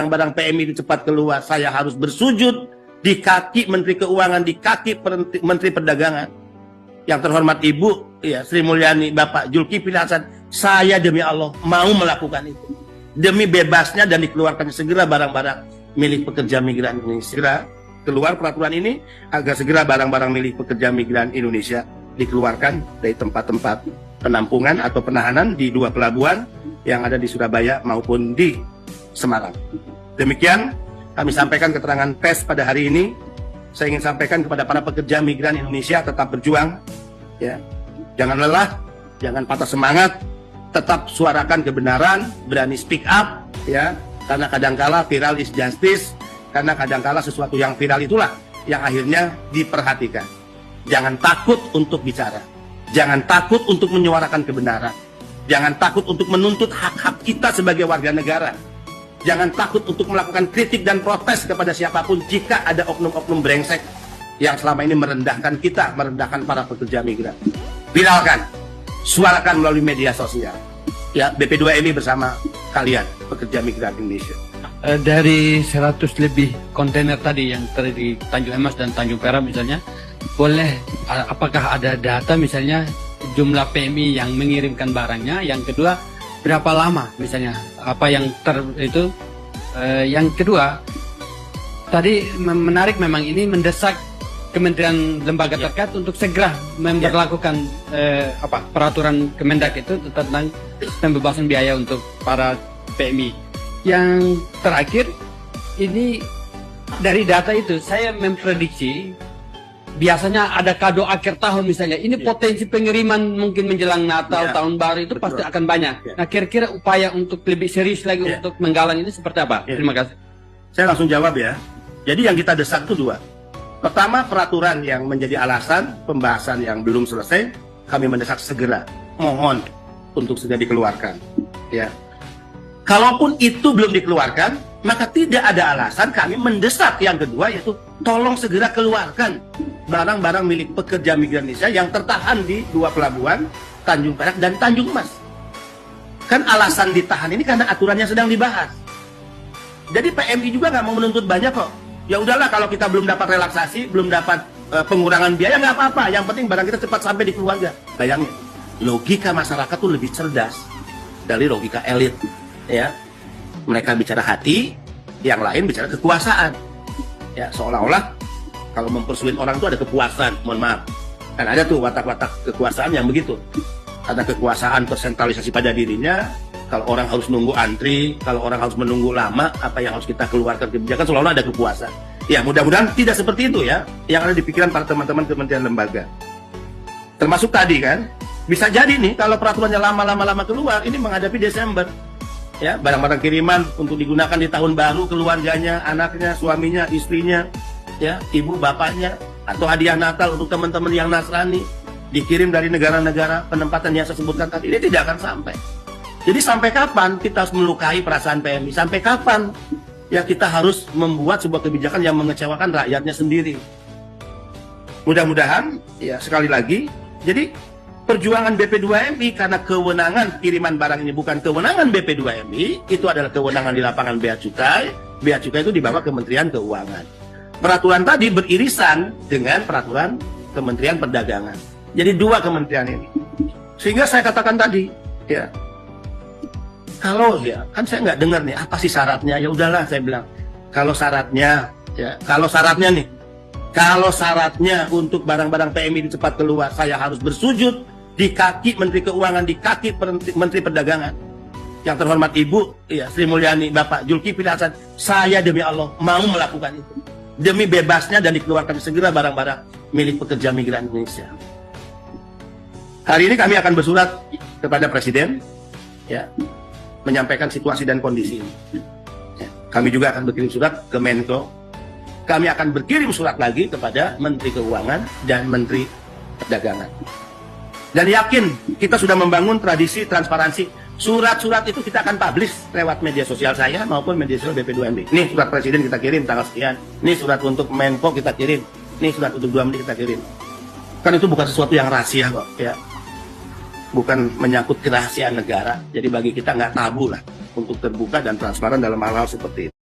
barang PMI itu cepat keluar, saya harus bersujud di kaki Menteri Keuangan, di kaki Menteri Perdagangan. Yang terhormat Ibu ya Sri Mulyani, Bapak Zulkifli Hasan, saya demi Allah mau melakukan itu. Demi bebasnya dan dikeluarkannya segera barang-barang milik pekerja migran Indonesia. Segera keluar peraturan ini agar segera barang-barang milik pekerja migran Indonesia dikeluarkan dari tempat-tempat penampungan atau penahanan di 2 pelabuhan yang ada di Surabaya maupun di Semarang. Demikian kami sampaikan keterangan pers pada hari ini. Saya ingin sampaikan kepada para pekerja migran Indonesia, tetap berjuang, ya, jangan lelah, jangan patah semangat, tetap suarakan kebenaran, berani speak up, ya, karena kadangkala viral is justice, karena kadangkala sesuatu yang viral itulah yang akhirnya diperhatikan. Jangan takut untuk bicara, jangan takut untuk menyuarakan kebenaran, jangan takut untuk menuntut hak-hak kita sebagai warga negara. Jangan takut untuk melakukan kritik dan protes kepada siapapun jika ada oknum-oknum brengsek yang selama ini merendahkan kita, merendahkan para pekerja migran. Viralkan, suarakan melalui media sosial. Ya, BP2MI bersama kalian, pekerja migran Indonesia. Dari 100 lebih kontainer tadi yang terjadi di Tanjung Emas dan Tanjung Perak misalnya, boleh apakah ada data misalnya jumlah PMI yang mengirimkan barangnya? Yang kedua, berapa lama misalnya apa yang yang kedua tadi menarik, memang ini mendesak kementerian lembaga terkait untuk segera memberlakukan peraturan Kemendak itu tentang pembebasan biaya untuk para PMI. Yang terakhir ini dari data itu saya memprediksi biasanya ada kado akhir tahun misalnya. Ini potensi pengiriman mungkin menjelang Natal, tahun baru itu pasti akan banyak. Nah, kira-kira upaya untuk lebih serius lagi untuk menggalang ini seperti apa? Terima kasih. Saya langsung jawab ya. Jadi yang kita desak itu 2. Pertama, peraturan yang menjadi alasan pembahasan yang belum selesai, kami mendesak segera. Mohon untuk segera dikeluarkan. Ya. Kalaupun itu belum dikeluarkan, maka tidak ada alasan kami mendesak yang kedua, yaitu tolong segera keluarkan barang-barang milik pekerja migran Indonesia yang tertahan di 2 pelabuhan, Tanjung Perak dan Tanjung Emas. Kan alasan ditahan ini karena aturannya sedang dibahas. Jadi PMI juga nggak mau menuntut banyak kok. Ya udahlah, kalau kita belum dapat relaksasi, belum dapat pengurangan biaya, nggak apa-apa. Yang penting barang kita cepat sampai di keluarga. Bayangin, logika masyarakat tuh lebih cerdas dari logika elit. Ya, mereka bicara hati, yang lain bicara kekuasaan. Ya, seolah-olah kalau mempersulit orang itu ada kepuasan. Mohon maaf, kan ada tuh watak-watak kekuasaan yang begitu. Karena kekuasaan tersentralisasi pada dirinya. Kalau orang harus nunggu antri, kalau orang harus menunggu lama, apa yang harus kita keluarkan kebijakan, seolah-olah ada kepuasan. Ya, mudah-mudahan tidak seperti itu ya, yang ada di pikiran para teman-teman kementerian lembaga. Termasuk tadi kan, bisa jadi nih kalau peraturannya lama-lama keluar, ini menghadapi Desember. Ya, barang-barang kiriman untuk digunakan di tahun baru, keluarganya, anaknya, suaminya, istrinya, ya, ibu bapaknya, atau hadiah Natal untuk teman-teman yang Nasrani, dikirim dari negara-negara penempatan yang saya sebutkan tadi, ini tidak akan sampai. Jadi sampai kapan kita harus melukai perasaan PMI? Sampai kapan ya kita harus membuat sebuah kebijakan yang mengecewakan rakyatnya sendiri? Mudah-mudahan, ya sekali lagi, jadi perjuangan BP2MI karena kewenangan kiriman barang ini bukan kewenangan BP2MI, itu adalah kewenangan di lapangan Bea Cukai. Bea Cukai itu di bawah Kementerian Keuangan. Peraturan tadi beririsan dengan peraturan Kementerian Perdagangan. Jadi 2 kementerian ini. Sehingga saya katakan tadi, ya, kalau ya kan saya nggak dengar nih apa sih syaratnya. Ya udahlah, saya bilang kalau syaratnya, ya kalau syaratnya nih, kalau syaratnya untuk barang-barang PMI itu cepat keluar, saya harus bersujud di kaki Menteri Keuangan, di kaki Menteri Perdagangan. Yang terhormat Ibu ya Sri Mulyani, Bapak Zulkifli Hasan, saya demi Allah mau melakukan itu. Demi bebasnya dan dikeluarkan segera barang-barang milik pekerja migran Indonesia. Hari ini kami akan bersurat kepada Presiden, ya, menyampaikan situasi dan kondisi ini. Ya, kami juga akan berkirim surat ke Menko. Kami akan berkirim surat lagi kepada Menteri Keuangan dan Menteri Perdagangan. Dan yakin kita sudah membangun tradisi transparansi. Surat-surat itu kita akan publish lewat media sosial saya maupun media sosial BP2MI. Ini surat Presiden kita kirim tanggal sekian. Ini surat untuk Menko kita kirim. Ini surat untuk 2 menit kita kirim. Kan itu bukan sesuatu yang rahasia kok, ya. Bukan menyangkut kerahasiaan negara. Jadi bagi kita nggak tabu lah untuk terbuka dan transparan dalam hal-hal seperti itu.